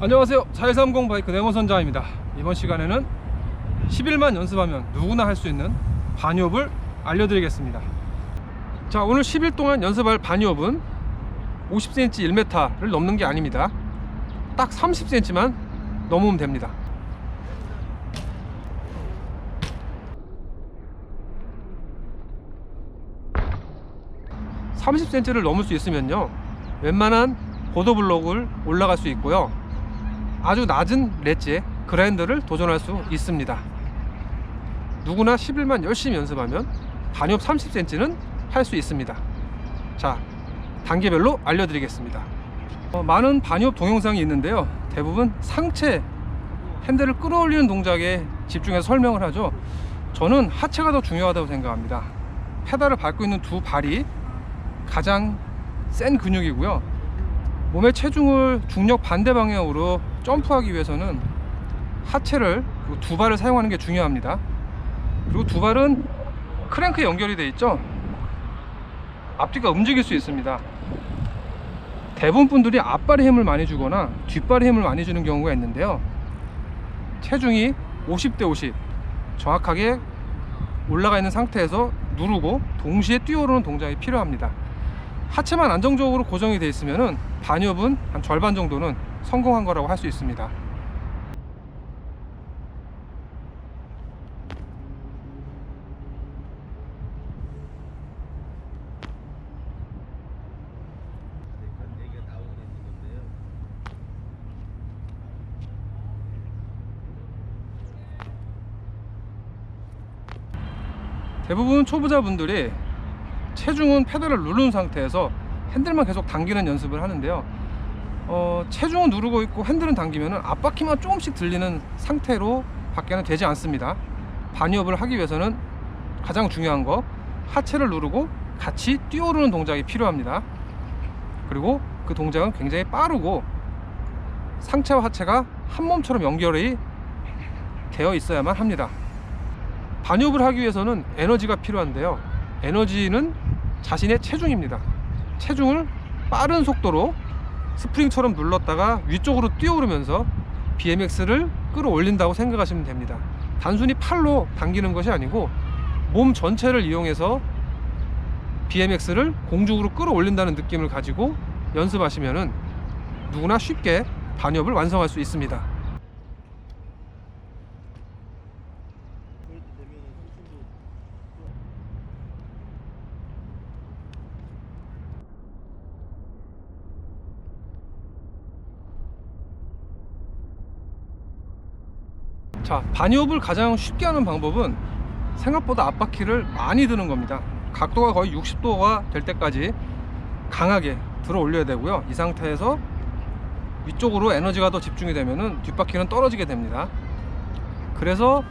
안녕하세요. 430 바이크 네모 선장입니다. 이번 시간에는 10일만 연습하면 누구나 할 수 있는 반이업을 알려드리겠습니다. 자, 오늘 10일 동안 연습할 반이업은 50cm 1m를 넘는 게 아닙니다. 딱 30cm만 넘으면 됩니다. (30cm를) 넘을 수 있으면요, 웬만한 보도블록을 올라갈 수 있고요, 아주 낮은 렛지에 그라인더를 도전할 수 있습니다. 누구나 10일만 열심히 연습하면 반이업 30cm는 할 수 있습니다. 자, 단계별로 알려드리겠습니다. 많은 반이업 동영상이 있는데요, 대부분 상체 핸들을 끌어올리는 동작에 집중해서 설명을 하죠. 저는 하체가 더 중요하다고 생각합니다. 페달을 밟고 있는 두 발이 가장 센 근육이고요, 몸의 체중을 중력 반대 방향으로 점프하기 위해서는 하체를, 그리고 두 발을 사용하는 게 중요합니다. 그리고 두 발은 크랭크에 연결이 되어 있죠. 앞뒤가 움직일 수 있습니다. 대부분 분들이 앞발에 힘을 많이 주거나 뒷발에 힘을 많이 주는 경우가 있는데요, 체중이 50대 50 정확하게 올라가 있는 상태에서 누르고 동시에 뛰어오르는 동작이 필요합니다. 하체만 안정적으로 고정이 되어 있으면 반이업은 한 절반 정도는 성공한 거라고 할 수 있습니다. 대부분 초보자분들이 체중은 페달을 누른 상태에서 핸들만 계속 당기는 연습을 하는데요, 체중은 누르고 있고 핸들은 당기면 앞바퀴만 조금씩 들리는 상태로 밖에는 되지 않습니다. 반이업을 하기 위해서는 가장 중요한 거, 하체를 누르고 같이 뛰어오르는 동작이 필요합니다. 그리고 그 동작은 굉장히 빠르고 상체와 하체가 한 몸처럼 연결이 되어 있어야만 합니다. 반이업을 하기 위해서는 에너지가 필요한데요, 에너지는 자신의 체중입니다. 체중을 빠른 속도로 스프링처럼 눌렀다가 위쪽으로 뛰어오르면서 BMX를 끌어올린다고 생각하시면 됩니다. 단순히 팔로 당기는 것이 아니고 몸 전체를 이용해서 BMX를 공중으로 끌어올린다는 느낌을 가지고 연습하시면 누구나 쉽게 반이업을 완성할 수 있습니다. 자, 반이업을 가장 쉽게 하는 방법은 생각보다 앞바퀴를 많이 드는 겁니다. 각도가 거의 60도가 될 때까지 강하게 들어 올려야 되고요, 이 상태에서 위쪽으로 에너지가 더 집중이 되면 뒷바퀴는 떨어지게 됩니다. 그래서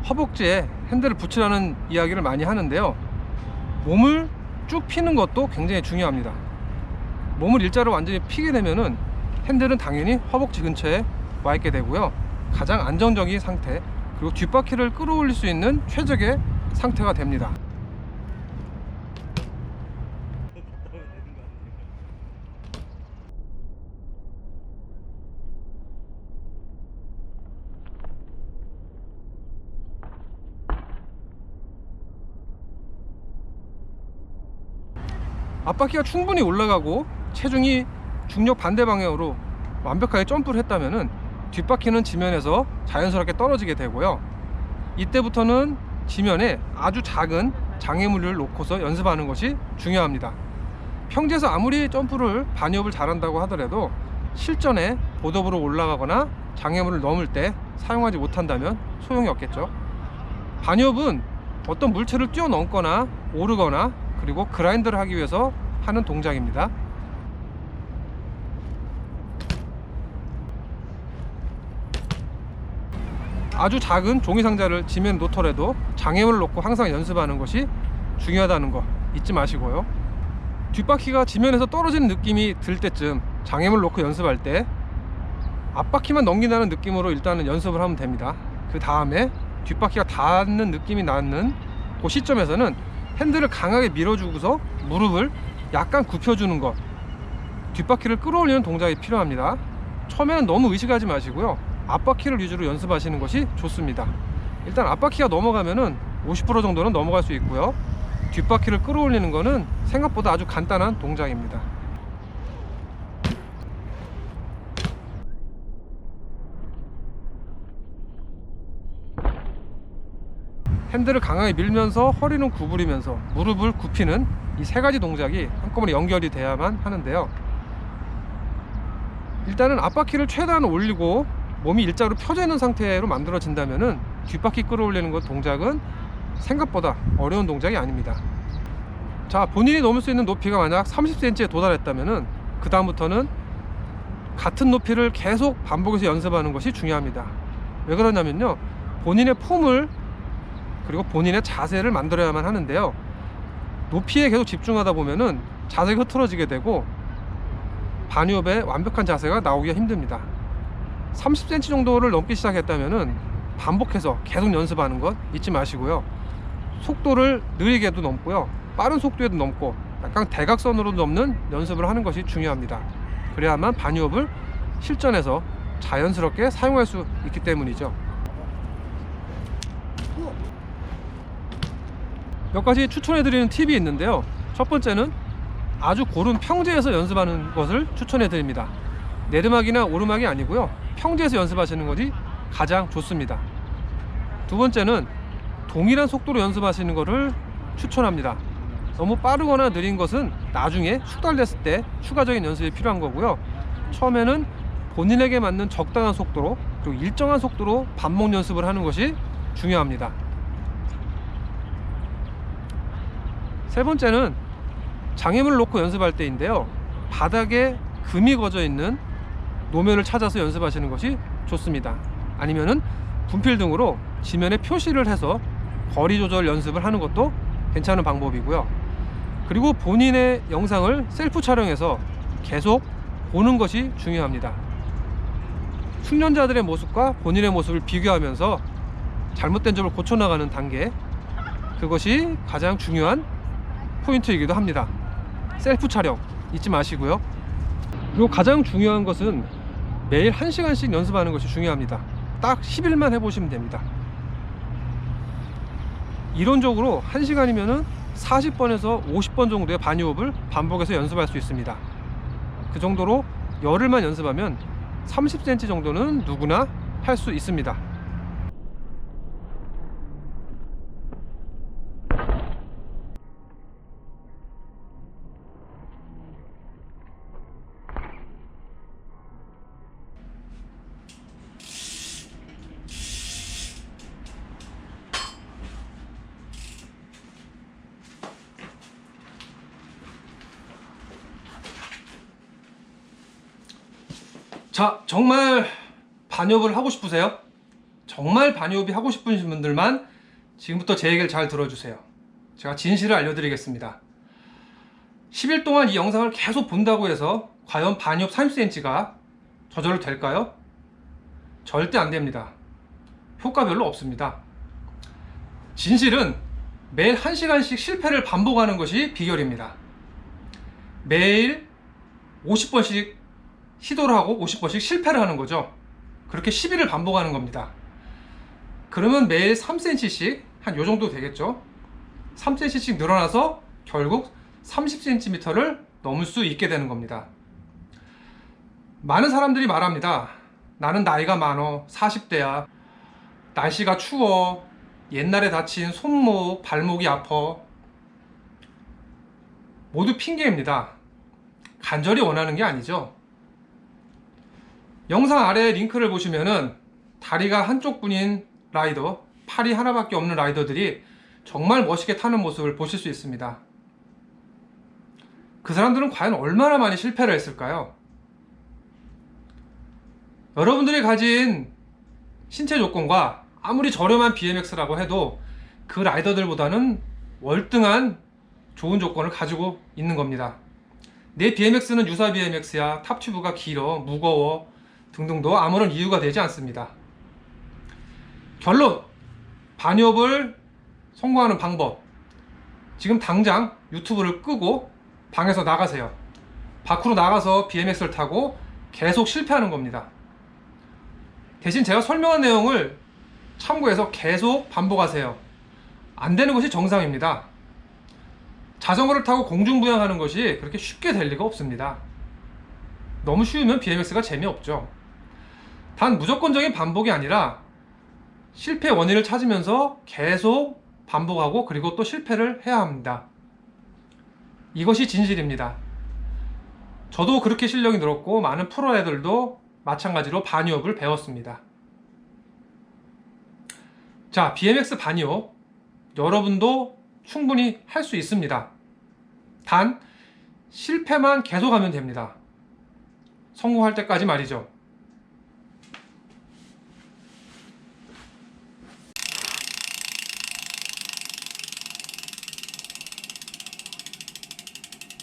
허벅지에 핸들을 붙이라는 이야기를 많이 하는데요, 몸을 쭉 피는 것도 굉장히 중요합니다. 몸을 일자로 완전히 피게 되면 핸들은 당연히 허벅지 근처에 와 있게 되고요, 가장 안정적인 상태, 그리고 뒷바퀴를 끌어올릴 수 있는 최적의 상태가 됩니다. 앞바퀴가 충분히 올라가고 체중이 중력 반대 방향으로 완벽하게 점프를 했다면 뒷바퀴는 지면에서 자연스럽게 떨어지게 되고요, 이때부터는 지면에 아주 작은 장애물을 놓고서 연습하는 것이 중요합니다. 평지에서 아무리 점프를, 반이업을 잘한다고 하더라도 실전에 보도부로 올라가거나 장애물을 넘을 때 사용하지 못한다면 소용이 없겠죠. 반이업은 어떤 물체를 뛰어넘거나 오르거나 그리고 그라인더를 하기 위해서 하는 동작입니다. 아주 작은 종이 상자를 지면에 놓더라도 장애물을 놓고 항상 연습하는 것이 중요하다는 거 잊지 마시고요, 뒷바퀴가 지면에서 떨어지는 느낌이 들 때쯤 장애물을 놓고 연습할 때 앞바퀴만 넘긴다는 느낌으로 일단은 연습을 하면 됩니다. 그 다음에 뒷바퀴가 닿는 느낌이 나는 그 시점에서는 핸들을 강하게 밀어주고서 무릎을 약간 굽혀주는 것, 뒷바퀴를 끌어올리는 동작이 필요합니다. 처음에는 너무 의식하지 마시고요, 앞바퀴를 위주로 연습하시는 것이 좋습니다. 일단 앞바퀴가 넘어가면은 50% 정도는 넘어갈 수 있고요, 뒷바퀴를 끌어올리는 거는 생각보다 아주 간단한 동작입니다. 핸들을 강하게 밀면서 허리는 구부리면서 무릎을 굽히는 이 세 가지 동작이 한꺼번에 연결이 돼야만 하는데요, 일단은 앞바퀴를 최대한 올리고 몸이 일자로 펴져 있는 상태로 만들어진다면은 뒷바퀴 끌어올리는 것 동작은 생각보다 어려운 동작이 아닙니다. 자, 본인이 넘을 수 있는 높이가 만약 30cm에 도달했다면은 그 다음부터는 같은 높이를 계속 반복해서 연습하는 것이 중요합니다. 왜 그러냐면요, 본인의 폼을 그리고 본인의 자세를 만들어야만 하는데요, 높이에 계속 집중하다 보면은 자세가 흐트러지게 되고 반유업의 완벽한 자세가 나오기가 힘듭니다. 30cm 정도를 넘기 시작했다면은 반복해서 계속 연습하는 것 잊지 마시고요, 속도를 느리게도 넘고요, 빠른 속도에도 넘고 약간 대각선으로 넘는 연습을 하는 것이 중요합니다. 그래야만 반유업을 실전에서 자연스럽게 사용할 수 있기 때문이죠. 몇 가지 추천해드리는 팁이 있는데요, 첫 번째는 아주 고른 평지에서 연습하는 것을 추천해드립니다. 내리막이나 오르막이 아니고요, 평지에서 연습하시는 것이 가장 좋습니다. 두 번째는 동일한 속도로 연습하시는 것을 추천합니다. 너무 빠르거나 느린 것은 나중에 숙달됐을 때 추가적인 연습이 필요한 거고요, 처음에는 본인에게 맞는 적당한 속도로 그리고 일정한 속도로 반복 연습을 하는 것이 중요합니다. 세 번째는 장애물을 놓고 연습할 때인데요, 바닥에 금이 거져 있는 노면을 찾아서 연습하시는 것이 좋습니다. 아니면은 분필 등으로 지면에 표시를 해서 거리 조절 연습을 하는 것도 괜찮은 방법이고요, 그리고 본인의 영상을 셀프 촬영해서 계속 보는 것이 중요합니다. 숙련자들의 모습과 본인의 모습을 비교하면서 잘못된 점을 고쳐나가는 단계, 그것이 가장 중요한 포인트이기도 합니다. 셀프 촬영 잊지 마시고요. 그리고 가장 중요한 것은 매일 1시간씩 연습하는 것이 중요합니다. 딱 10일만 해보시면 됩니다. 이론적으로 1시간이면은 40번에서 50번 정도의 반유업을 반복해서 연습할 수 있습니다. 그 정도로 열흘만 연습하면 30cm 정도는 누구나 할 수 있습니다. 자, 정말 반유업을 하고 싶으세요? 정말 반유업이 하고 싶으신 분들만 지금부터 제 얘기를 잘 들어주세요. 제가 진실을 알려드리겠습니다. 10일 동안 이 영상을 계속 본다고 해서 과연 반유업 30cm가 저절로 될까요? 절대 안 됩니다. 효과 별로 없습니다. 진실은 매일 1시간씩 실패를 반복하는 것이 비결입니다. 매일 50번씩 시도를 하고 50번씩 실패를 하는 거죠. 그렇게 10일을 반복하는 겁니다. 그러면 매일 3cm씩 한 요 정도 되겠죠. 3cm씩 늘어나서 결국 30cm를 넘을 수 있게 되는 겁니다. 많은 사람들이 말합니다. 나는 나이가 많어, 40대야, 날씨가 추워, 옛날에 다친 손목, 발목이 아파. 모두 핑계입니다. 간절히 원하는 게 아니죠. 영상 아래 링크를 보시면은 다리가 한쪽 분인 라이더, 팔이 하나밖에 없는 라이더들이 정말 멋있게 타는 모습을 보실 수 있습니다. 그 사람들은 과연 얼마나 많이 실패를 했을까요? 여러분들이 가진 신체 조건과 아무리 저렴한 BMX라고 해도 그 라이더들보다는 월등한 좋은 조건을 가지고 있는 겁니다. 내 BMX는 유사 BMX야, 탑튜브가 길어, 무거워 등등도 아무런 이유가 되지 않습니다. 결론! 반유업을 성공하는 방법, 지금 당장 유튜브를 끄고 방에서 나가세요. 밖으로 나가서 BMX를 타고 계속 실패하는 겁니다. 대신 제가 설명한 내용을 참고해서 계속 반복하세요. 안 되는 것이 정상입니다. 자전거를 타고 공중부양하는 것이 그렇게 쉽게 될 리가 없습니다. 너무 쉬우면 BMX가 재미없죠. 단 무조건적인 반복이 아니라 실패 원인을 찾으면서 계속 반복하고 그리고 또 실패를 해야 합니다. 이것이 진실입니다. 저도 그렇게 실력이 늘었고 많은 프로 애들도 마찬가지로 바니업을 배웠습니다. 자, BMX 바니업 여러분도 충분히 할 수 있습니다. 단 실패만 계속하면 됩니다. 성공할 때까지 말이죠.